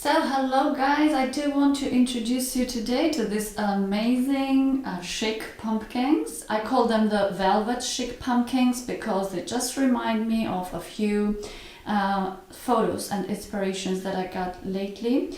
So hello guys, I do want to introduce you today to this amazing chic pumpkins. I call them the velvet chic pumpkins because they just remind me of a few photos and inspirations that I got lately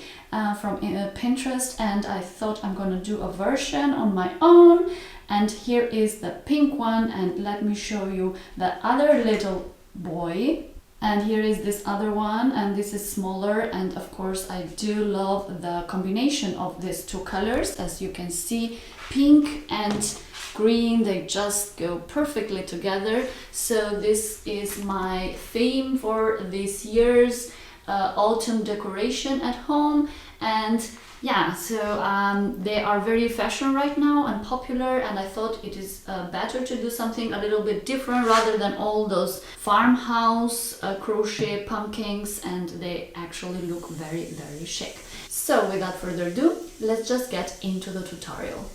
from Pinterest, and I thought I'm gonna do a version on my own. And here is the pink one, and let me show you the other little boy. And here is this other one, and this is smaller, and of course I do love the combination of these two colors. As you can see, pink and green, they just go perfectly together. So this is my theme for this year's autumn decoration at home. And yeah, so they are very fashion right now and popular, and I thought it is better to do something a little bit different rather than all those farmhouse crochet pumpkins, and they actually look very, very chic. So without further ado, let's just get into the tutorial.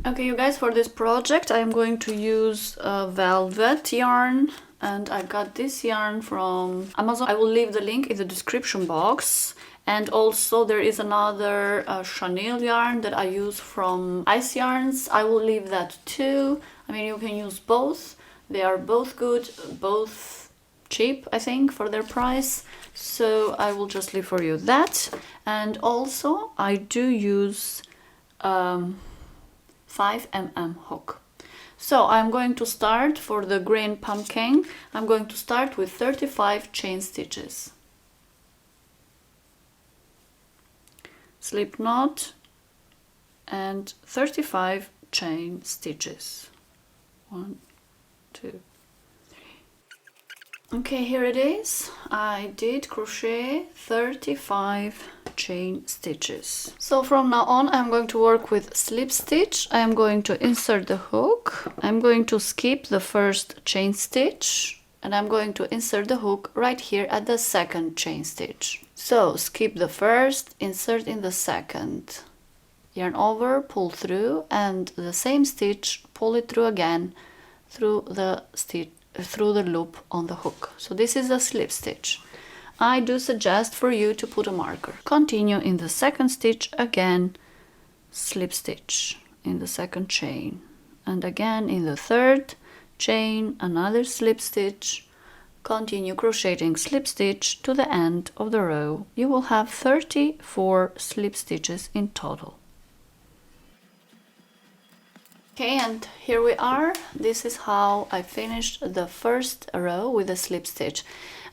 Okay, you guys, for this project I am going to use velvet yarn, and I got this yarn from Amazon. I will leave the link in the description box. And also there is another chenille yarn that I use from Ice Yarns. I will leave that too. I mean, you can use both. They are both good, both cheap, I think, for their price. So I will just leave for you that. And also I do use 5mm hook. So I'm going to start for the green pumpkin. I'm going to start with 35 chain stitches. Slip knot and 35 chain stitches. 1, 2, 3. Okay, here it is. I did crochet 35 chain stitches. So from now on I'm going to work with slip stitch. I am going to insert the hook. I'm going to skip the first chain stitch, and I'm going to insert the hook right here at the second chain stitch. So skip the first, insert in the second, yarn over, pull through, and the same stitch, pull it through again through the stitch, through the loop on the hook. So this is a slip stitch. I do suggest for you to put a marker. Continue in the second stitch, again slip stitch in the second chain, and again in the third chain another slip stitch. Continue crocheting slip stitch to the end of the row. You will have 34 slip stitches in total. Okay, and here we are. This is how I finished the first row with a slip stitch.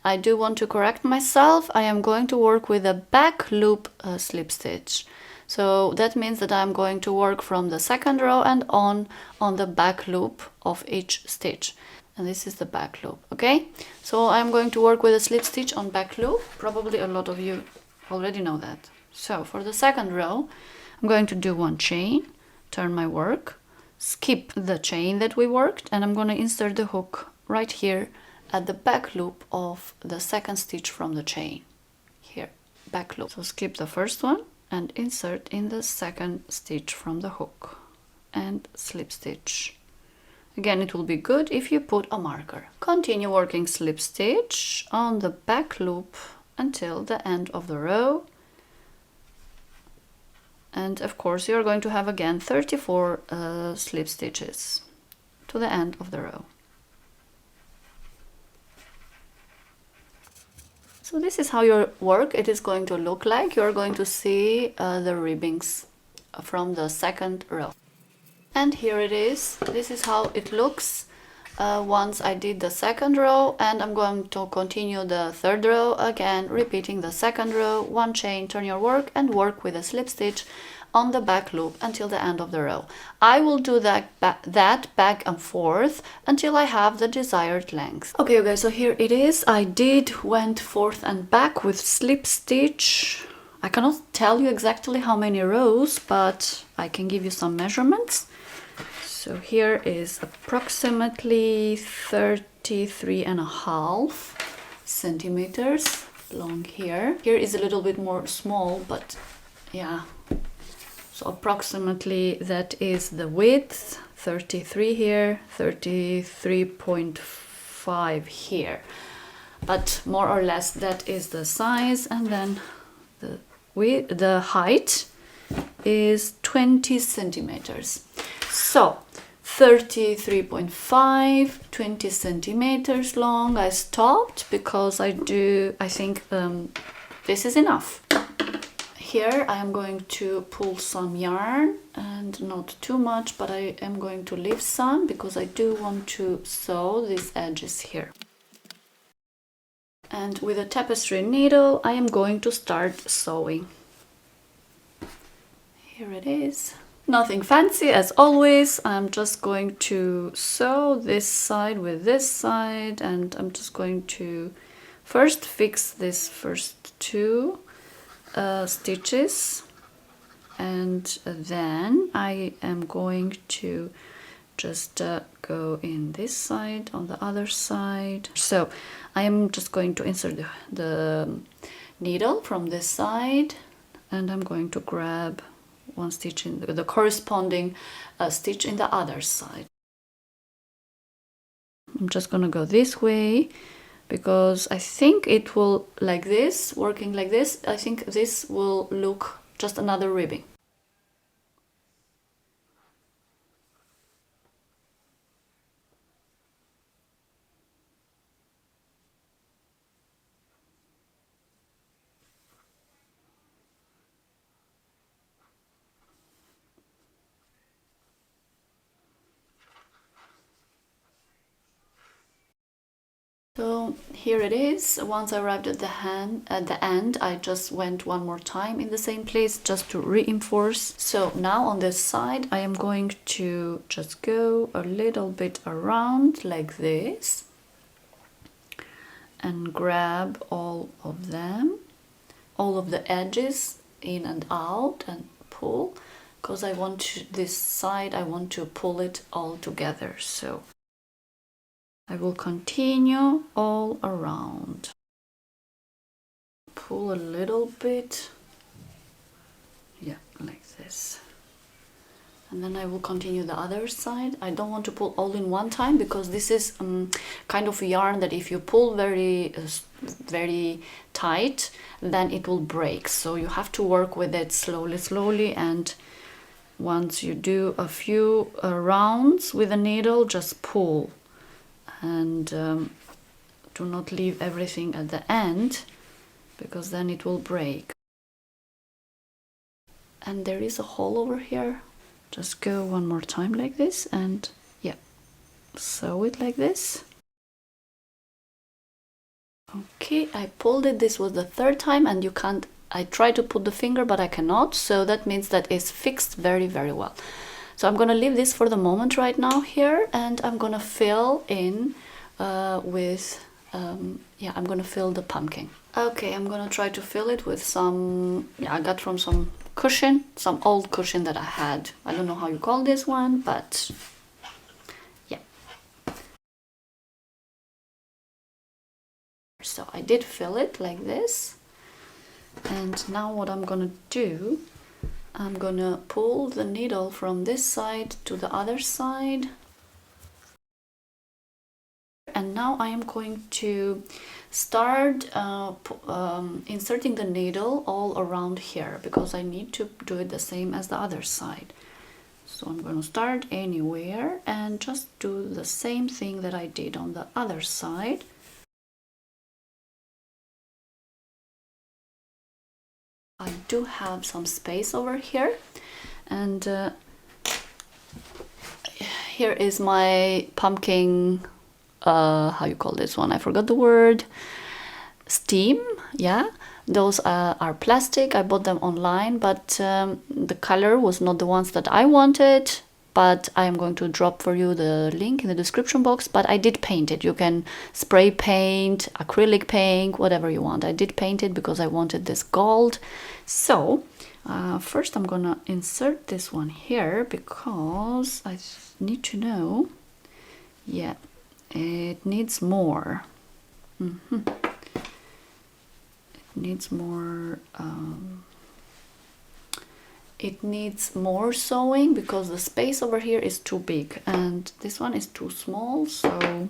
I do want to correct myself. I am going to work with a back loop slip stitch. So that means that I'm going to work from the second row and on the back loop of each stitch. And this is the back loop, okay? So I'm going to work with a slip stitch on back loop. Probably a lot of you already know that. So for the second row, I'm going to do one chain, turn my work, skip the chain that we worked, and I'm going to insert the hook right here at the back loop of the second stitch from the chain. Here, back loop. So skip the first one and insert in the second stitch from the hook and slip stitch. Again, it will be good if you put a marker. Continue working slip stitch on the back loop until the end of the row. And of course, you're going to have again 34 slip stitches to the end of the row. So this is how your work it is going to look like. You're going to see the ribbings from the second row. And here it is. This is how it looks once I did the second row, and I'm going to continue the third row again, repeating the second row, one chain, turn your work, and work with a slip stitch on the back loop until the end of the row. I will do that back and forth until I have the desired length. Okay, you guys, so here it is. I went forth and back with slip stitch. I cannot tell you exactly how many rows, but I can give you some measurements. So here is approximately 33.5 centimeters long here. Here is a little bit more small, but yeah. So approximately that is the width, 33 here, 33.5 here. But more or less that is the size, and then the the height is 20 centimeters. So 33.5, 20 centimeters long. I stopped because I think this is enough. Here I am going to pull some yarn, and not too much, but I am going to leave some because I do want to sew these edges here. And with a tapestry needle I am going to start sewing. Here it is. Nothing fancy as always. I'm just going to sew this side with this side, and I'm just going to first fix this first two stitches, and then I am going to just go in this side on the other side. So I am just going to insert the needle from this side, and I'm going to grab one stitch in the corresponding stitch in the other side. I'm just gonna go this way because I think it will, like this, working like this, I think this will look just another ribbing. So here it is. Once I arrived at the end, I just went one more time in the same place just to reinforce. So now on this side, I am going to just go a little bit around like this and grab all of them, all of the edges in and out, and pull, because I want to, this side, I want to pull it all together. So I will continue all around. Pull a little bit, yeah, like this. And then I will continue the other side. I don't want to pull all in one time because this is kind of a yarn that if you pull very tight, then it will break. So you have to work with it slowly, and once you do a few rounds with a needle, just pull. And do not leave everything at the end because then it will break. And there is a hole over here. Just go one more time like this, and yeah, sew it like this. Okay, I pulled it. This was the third time, and you can't, I tried to put the finger but I cannot, so that means that it's fixed very well. So I'm gonna leave this for the moment right now here, and I'm gonna fill in with yeah, I'm gonna fill the pumpkin. Okay, I'm gonna try to fill it with some, yeah, I got from some cushion, some old cushion that I had. I don't know how you call this one, but yeah. So I did fill it like this, and now what I'm gonna do, I'm gonna pull the needle from this side to the other side. And now I am going to start inserting the needle all around here because I need to do it the same as the other side. So I'm going to start anywhere and just do the same thing that I did on the other side. I do have some space over here, and here is my pumpkin, how you call this one, I forgot the word, steam. Yeah, those are plastic. I bought them online, but the color was not the ones that I wanted, but I am going to drop for you the link in the description box. But I did paint it. You can spray paint, acrylic paint, whatever you want. I did paint it because I wanted this gold. So first I'm gonna insert this one here because I need to know, yeah, it needs more. It needs more. It needs more sewing because the space over here is too big and this one is too small, so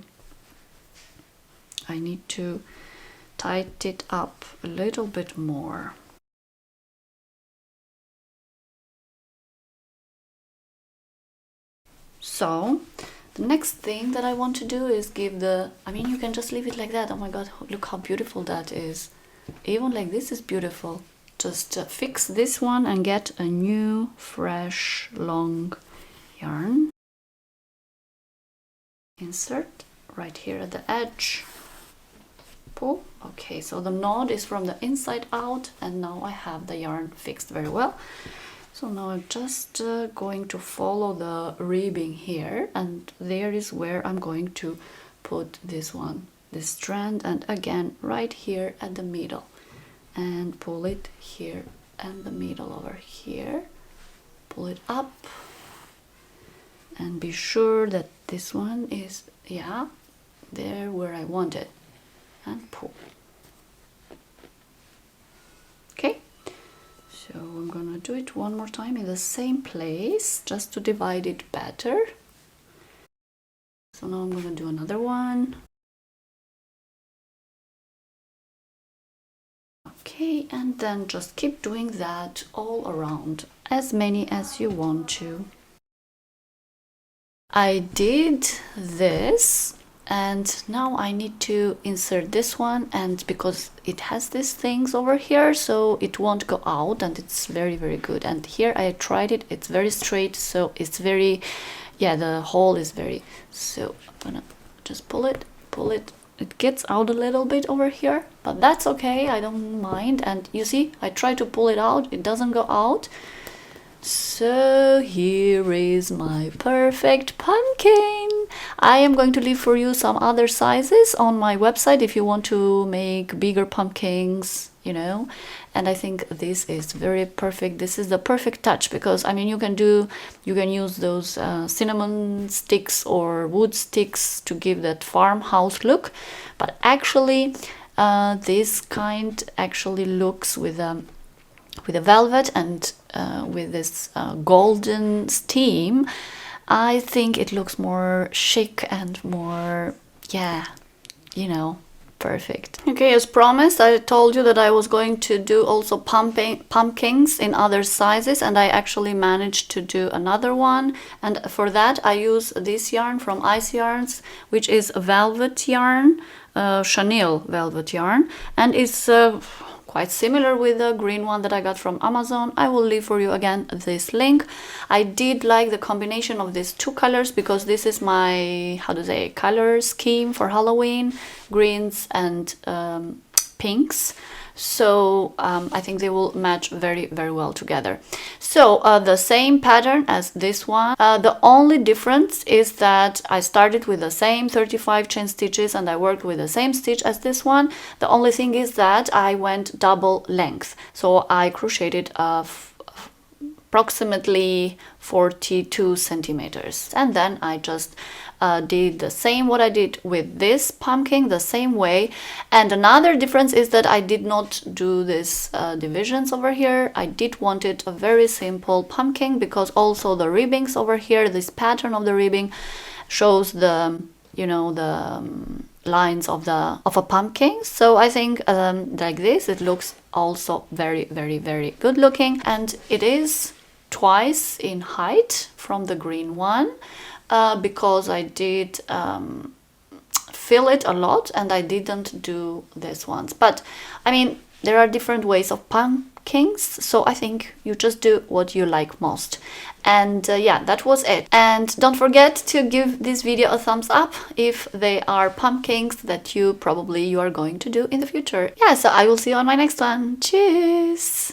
I need to tighten it up a little bit more. So the next thing that I want to do is give the, I mean, you can just leave it like that. Oh my god, look how beautiful that is. Even like this is beautiful. Just fix this one and get a new fresh long yarn. Insert right here at the edge. Pull. Okay, so the knot is from the inside out, and now I have the yarn fixed very well. So now I'm just going to follow the ribbing here, and there is where I'm going to put this one, this strand, and again right here at the middle, and pull it here and the middle over here, pull it up, and be sure that this one is, yeah, there where I want it, and pull. Okay, so I'm gonna do it one more time in the same place just to divide it better. So now I'm gonna do another one. Okay, and then just keep doing that all around, as many as you want to. I did this, and now I need to insert this one, and because it has these things over here, so it won't go out, and it's very, very good. And here I tried it, it's very straight, so it's very, yeah, the hole is very, so I'm gonna just pull it. It gets out a little bit over here, but that's okay, I don't mind. And you see, I try to pull it out, it doesn't go out. So here is my perfect pumpkin. I am going to leave for you some other sizes on my website if you want to make bigger pumpkins, you know. And I think this is very perfect. This is the perfect touch, because I mean, you can use those cinnamon sticks or wood sticks to give that farmhouse look, but actually this kind actually looks with a velvet and with this golden steam, I think it looks more chic and more, yeah, you know, perfect. Okay, as promised, I told you that I was going to do also pumpkins in other sizes, and I actually managed to do another one. And for that I use this yarn from Ice Yarns, which is a velvet yarn, chenille velvet yarn, and it's quite similar with the green one that I got from Amazon. I will leave for you again this link. I did like the combination of these two colors because this is my, how to say, color scheme for Halloween, greens and pinks. So I think they will match very, very well together. So the same pattern as this one. The only difference is that I started with the same 35 chain stitches and I worked with the same stitch as this one. The only thing is that I went double length. So I crocheted approximately 42 centimeters, and then I just did the same what I did with this pumpkin, the same way. And another difference is that I did not do this divisions over here. I did want it a very simple pumpkin, because also the ribbings over here, this pattern of the ribbing shows the, you know, the lines of a pumpkin. So I think like this it looks also very, very, very good looking, and it is twice in height from the green one, because I did fill it a lot and I didn't do this ones. But I mean, there are different ways of pumpkins, so I think you just do what you like most. And yeah, that was it. And don't forget to give this video a thumbs up if they are pumpkins that you are going to do in the future. Yeah, so I will see you on my next one. Tschüss!